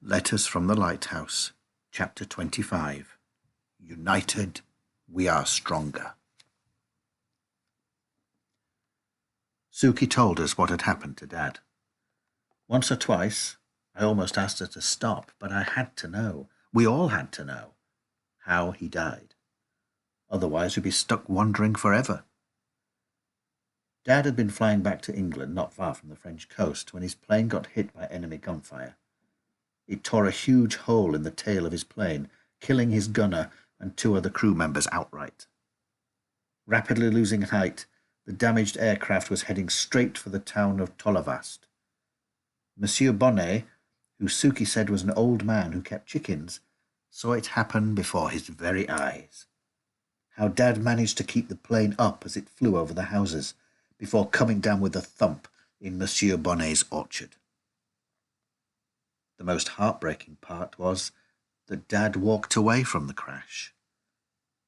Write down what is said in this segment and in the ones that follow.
Letters from the Lighthouse, Chapter 25. United, we are stronger. Suki told us what had happened to Dad. Once or twice, I almost asked her to stop, but I had to know, we all had to know, how he died. Otherwise we'd be stuck wondering forever. Dad had been flying back to England not far from the French coast when his plane got hit by enemy gunfire. It tore a huge hole in the tail of his plane, killing his gunner and two other crew members outright. Rapidly losing height, the damaged aircraft was heading straight for the town of Tollavast. Monsieur Bonnet, who Suki said was an old man who kept chickens, saw it happen before his very eyes. How Dad managed to keep the plane up as it flew over the houses, before coming down with a thump in Monsieur Bonnet's orchard. The most heartbreaking part was that Dad walked away from the crash.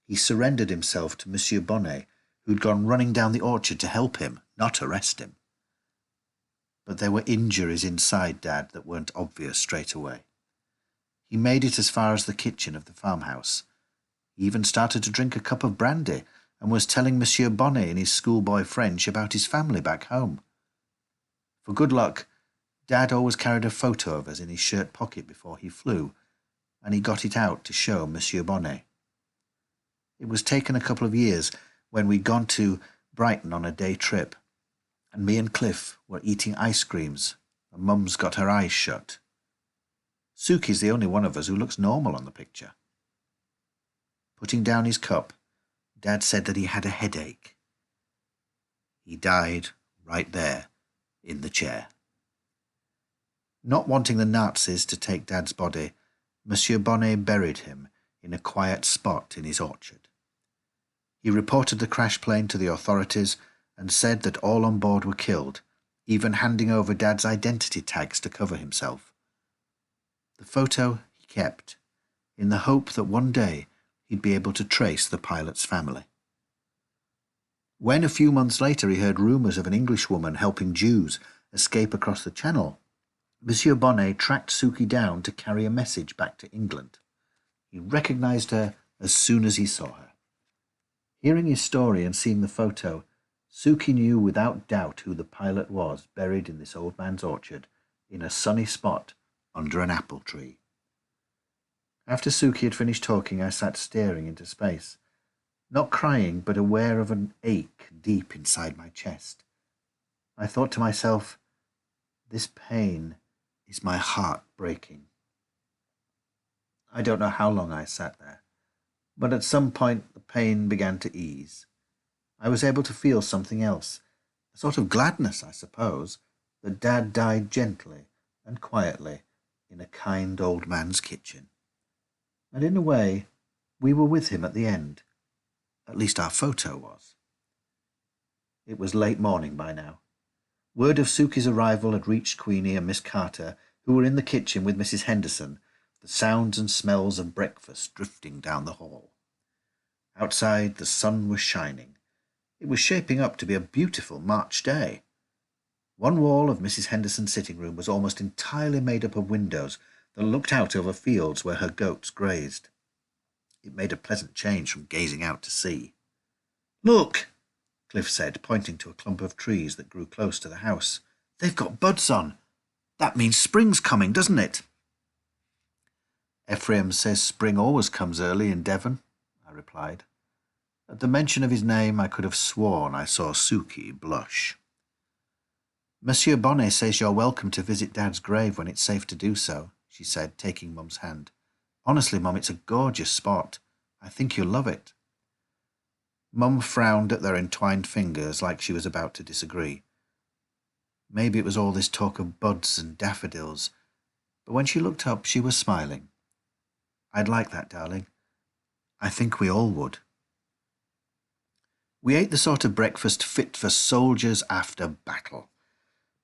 He surrendered himself to Monsieur Bonnet, who'd gone running down the orchard to help him, not arrest him. But there were injuries inside Dad that weren't obvious straight away. He made it as far as the kitchen of the farmhouse. He even started to drink a cup of brandy and was telling Monsieur Bonnet in his schoolboy French about his family back home. For good luck, Dad always carried a photo of us in his shirt pocket before he flew, and he got it out to show Monsieur Bonnet. It was taken a couple of years when we'd gone to Brighton on a day trip, and me and Cliff were eating ice creams, and Mum's got her eyes shut. Suki's the only one of us who looks normal on the picture. Putting down his cup, Dad said that he had a headache. He died right there in the chair. Not wanting the Nazis to take Dad's body, Monsieur Bonnet buried him in a quiet spot in his orchard. He reported the crash plane to the authorities and said that all on board were killed, even handing over Dad's identity tags to cover himself. The photo he kept, in the hope that one day he'd be able to trace the pilot's family. When a few months later he heard rumours of an Englishwoman helping Jews escape across the Channel, Monsieur Bonnet tracked Suki down to carry a message back to England. He recognised her as soon as he saw her. Hearing his story and seeing the photo, Suki knew without doubt who the pilot was, buried in this old man's orchard, in a sunny spot under an apple tree. After Suki had finished talking, I sat staring into space, not crying, but aware of an ache deep inside my chest. I thought to myself, this pain is my heart breaking. I don't know how long I sat there, but at some point the pain began to ease. I was able to feel something else, a sort of gladness, I suppose, that Dad died gently and quietly in a kind old man's kitchen. And in a way, we were with him at the end. At least our photo was. It was late morning by now. Word of Suki's arrival had reached Queenie and Miss Carter, who were in the kitchen with Mrs. Henderson, the sounds and smells of breakfast drifting down the hall. Outside, the sun was shining. It was shaping up to be a beautiful March day. One wall of Mrs. Henderson's sitting room was almost entirely made up of windows that looked out over fields where her goats grazed. It made a pleasant change from gazing out to sea. "Look," Cliff said, pointing to a clump of trees that grew close to the house. "They've got buds on. That means spring's coming, doesn't it?" "Ephraim says spring always comes early in Devon," I replied. At the mention of his name, I could have sworn I saw Suki blush. "Monsieur Bonnet says you're welcome to visit Dad's grave when it's safe to do so," she said, taking Mum's hand. "Honestly, Mum, it's a gorgeous spot. I think you'll love it." Mum frowned at their entwined fingers like she was about to disagree. Maybe it was all this talk of buds and daffodils, but when she looked up, she was smiling. "I'd like that, darling. I think we all would." We ate the sort of breakfast fit for soldiers after battle.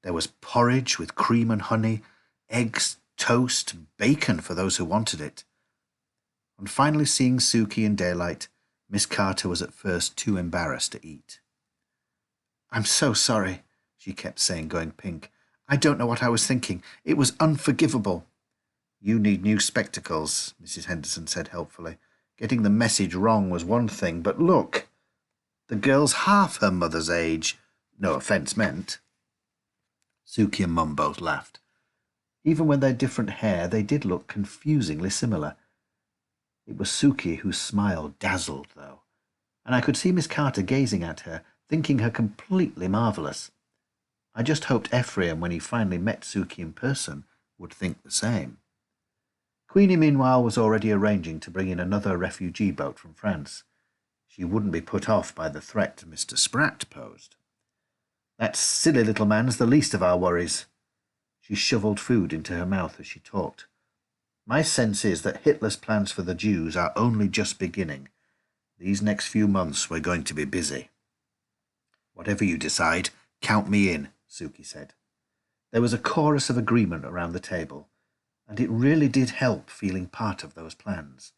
There was porridge with cream and honey, eggs, toast, bacon for those who wanted it. On finally seeing Suki in daylight, Miss Carter was at first too embarrassed to eat. "I'm so sorry," she kept saying, going pink. "I don't know what I was thinking. It was unforgivable." You need new spectacles, Mrs. Henderson said helpfully. Getting the message wrong was one thing, but look, the girl's half her mother's age. No offence meant. Suki and Mum both laughed. Even when they had different hair, they did look confusingly similar. It was Suki whose smile dazzled, though, and I could see Miss Carter gazing at her, thinking her completely marvellous. I just hoped Ephraim, when he finally met Suki in person, would think the same. Queenie, meanwhile, was already arranging to bring in another refugee boat from France. She wouldn't be put off by the threat Mr. Spratt posed. That silly little man's the least of our worries. She shovelled food into her mouth as she talked. My sense is that Hitler's plans for the Jews are only just beginning. These next few months we're going to be busy. Whatever you decide, count me in, Suki said. There was a chorus of agreement around the table, and it really did help feeling part of those plans.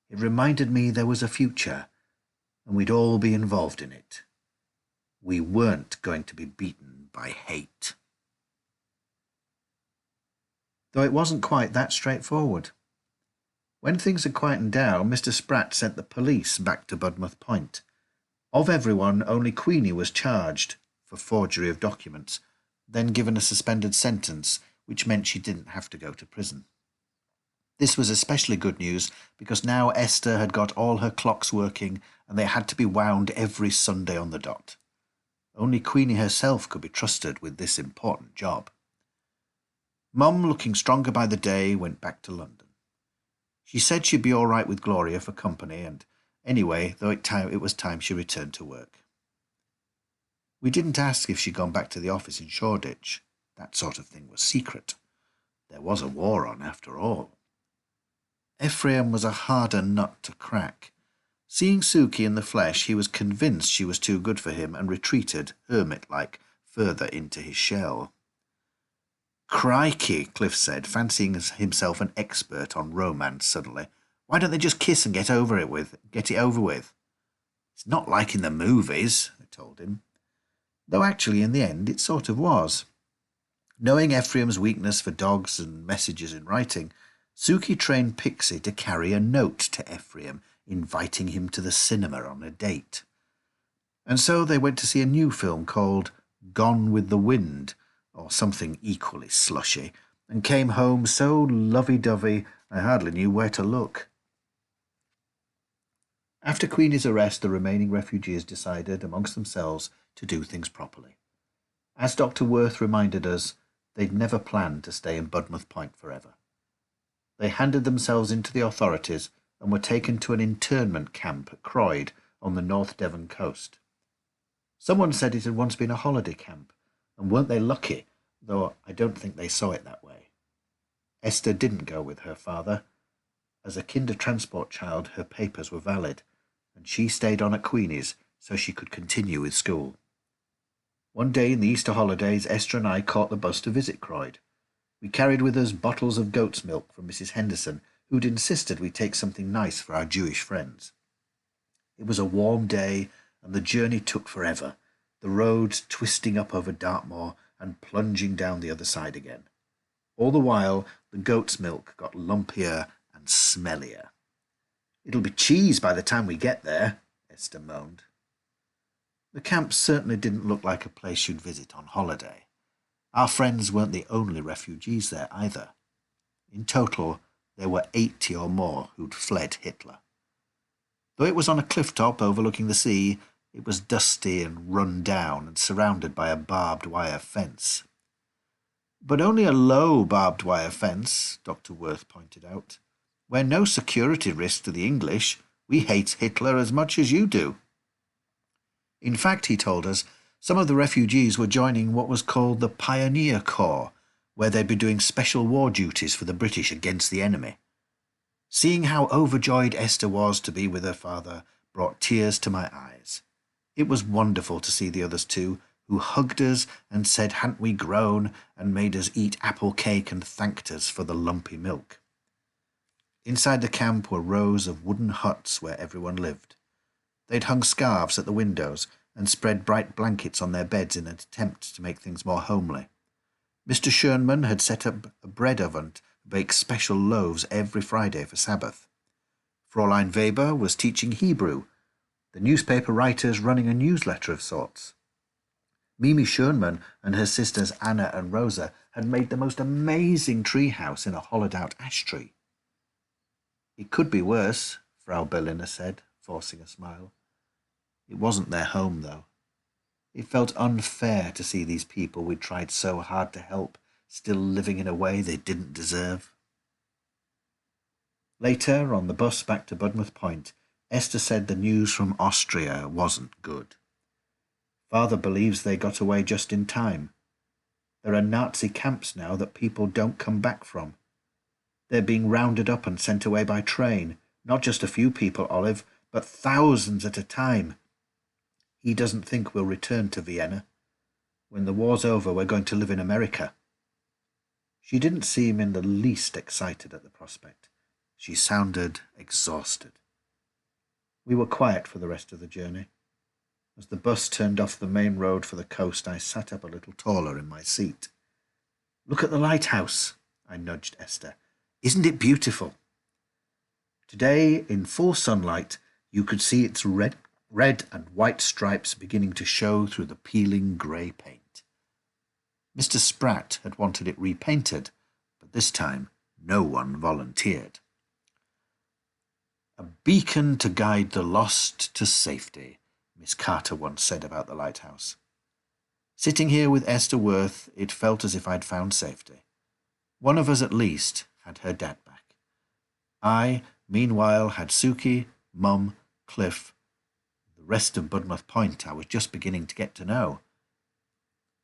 It reminded me there was a future, and we'd all be involved in it. We weren't going to be beaten by hate. Though it wasn't quite that straightforward. When things had quietened down, Mr. Spratt sent the police back to Budmouth Point. Of everyone, only Queenie was charged for forgery of documents, then given a suspended sentence, which meant she didn't have to go to prison. This was especially good news because now Esther had got all her clocks working and they had to be wound every Sunday on the dot. Only Queenie herself could be trusted with this important job. Mum, looking stronger by the day, went back to London. She said she'd be all right with Gloria for company, and anyway, though it was time she returned to work. We didn't ask if she'd gone back to the office in Shoreditch. That sort of thing was secret. There was a war on, after all. Ephraim was a harder nut to crack. Seeing Suki in the flesh, he was convinced she was too good for him and retreated, hermit-like, further into his shell. Crikey, Cliff said, fancying himself an expert on romance suddenly. Why don't they just kiss and get it over with? It's not like in the movies, I told him. Though actually in the end it sort of was. Knowing Ephraim's weakness for dogs and messages in writing, Suki trained Pixie to carry a note to Ephraim, inviting him to the cinema on a date. And so they went to see a new film called Gone with the Wind, or something equally slushy, and came home so lovey-dovey I hardly knew where to look. After Queenie's arrest, the remaining refugees decided amongst themselves to do things properly. As Dr. Worth reminded us, they'd never planned to stay in Budmouth Point forever. They handed themselves into the authorities and were taken to an internment camp at Croyd on the North Devon coast. Someone said it had once been a holiday camp, and weren't they lucky, though I don't think they saw it that way. Esther didn't go with her father. As a kinder transport child, her papers were valid, and she stayed on at Queenie's so she could continue with school. One day in the Easter holidays, Esther and I caught the bus to visit Croyd. We carried with us bottles of goat's milk from Mrs. Henderson, who'd insisted we take something nice for our Jewish friends. It was a warm day, and the journey took forever, the roads twisting up over Dartmoor and plunging down the other side again. All the while, the goat's milk got lumpier and smellier. "It'll be cheese by the time we get there," Esther moaned. The camp certainly didn't look like a place you'd visit on holiday. Our friends weren't the only refugees there either. In total, there were 80 or more who'd fled Hitler. Though it was on a cliff top overlooking the sea, it was dusty and run down and surrounded by a barbed wire fence. But only a low barbed wire fence, Dr. Worth pointed out. We're no security risk to the English. We hate Hitler as much as you do. In fact, he told us, some of the refugees were joining what was called the Pioneer Corps, where they'd be doing special war duties for the British against the enemy. Seeing how overjoyed Esther was to be with her father brought tears to my eyes. It was wonderful to see the others too, who hugged us and said hadn't we grown and made us eat apple cake and thanked us for the lumpy milk. Inside the camp were rows of wooden huts where everyone lived. They'd hung scarves at the windows and spread bright blankets on their beds in an attempt to make things more homely. Mr. Schönman had set up a bread oven bake special loaves every Friday for Sabbath. Fräulein Weber was teaching Hebrew, the newspaper writers running a newsletter of sorts. Mimi Schönman and her sisters Anna and Rosa had made the most amazing treehouse in a hollowed-out ash tree. "It could be worse," Frau Berliner said, forcing a smile. It wasn't their home, though. It felt unfair to see these people we'd tried so hard to help still living in a way they didn't deserve. Later, on the bus back to Budmouth Point, Esther said the news from Austria wasn't good. Father believes they got away just in time. There are Nazi camps now that people don't come back from. They're being rounded up and sent away by train. Not just a few people, Olive, but thousands at a time. He doesn't think we'll return to Vienna. When the war's over, we're going to live in America." She didn't seem in the least excited at the prospect. She sounded exhausted. We were quiet for the rest of the journey. As the bus turned off the main road for the coast, I sat up a little taller in my seat. "Look at the lighthouse," I nudged Esther. "Isn't it beautiful?" Today, in full sunlight, you could see its red and white stripes beginning to show through the peeling grey paint. Mr. Spratt had wanted it repainted, but this time no one volunteered. "A beacon to guide the lost to safety," Miss Carter once said about the lighthouse. Sitting here with Esther Worth, it felt as if I'd found safety. One of us at least had her dad back. I, meanwhile, had Suki, Mum, Cliff. The rest of Budmouth Point I was just beginning to get to know.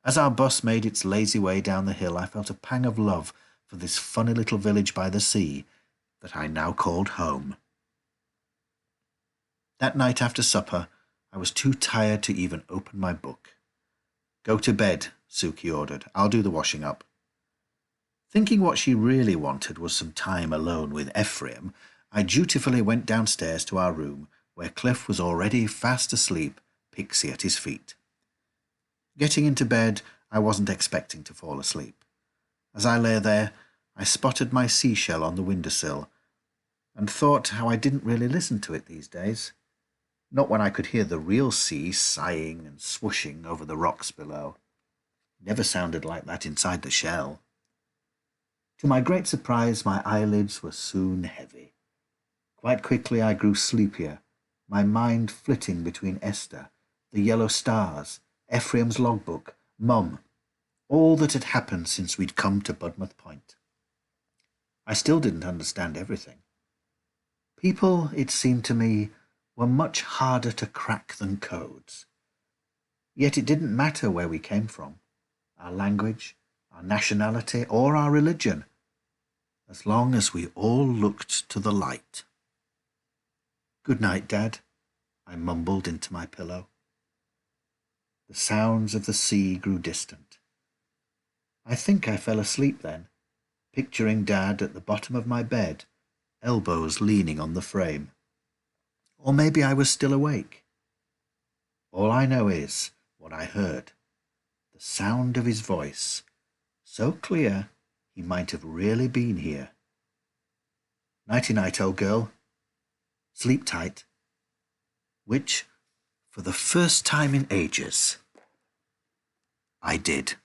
As our bus made its lazy way down the hill, I felt a pang of love for this funny little village by the sea that I now called home. That night after supper, I was too tired to even open my book. "Go to bed," Suki ordered. "I'll do the washing up." Thinking what she really wanted was some time alone with Ephraim, I dutifully went downstairs to our room, where Cliff was already fast asleep, Pixie at his feet. Getting into bed, I wasn't expecting to fall asleep. As I lay there, I spotted my seashell on the windowsill and thought how I didn't really listen to it these days. Not when I could hear the real sea sighing and swooshing over the rocks below. It never sounded like that inside the shell. To my great surprise, my eyelids were soon heavy. Quite quickly I grew sleepier, my mind flitting between Esther, the yellow stars, Ephraim's logbook, Mum, all that had happened since we'd come to Budmouth Point. I still didn't understand everything. People, it seemed to me, were much harder to crack than codes. Yet it didn't matter where we came from, our language, our nationality, or our religion, as long as we all looked to the light. "Good night, Dad," I mumbled into my pillow. The sounds of the sea grew distant. I think I fell asleep then, picturing Dad at the bottom of my bed, elbows leaning on the frame. Or maybe I was still awake. All I know is what I heard, the sound of his voice, so clear he might have really been here. "Nighty-night, old girl. Sleep tight." Which, for the first time in ages, I did.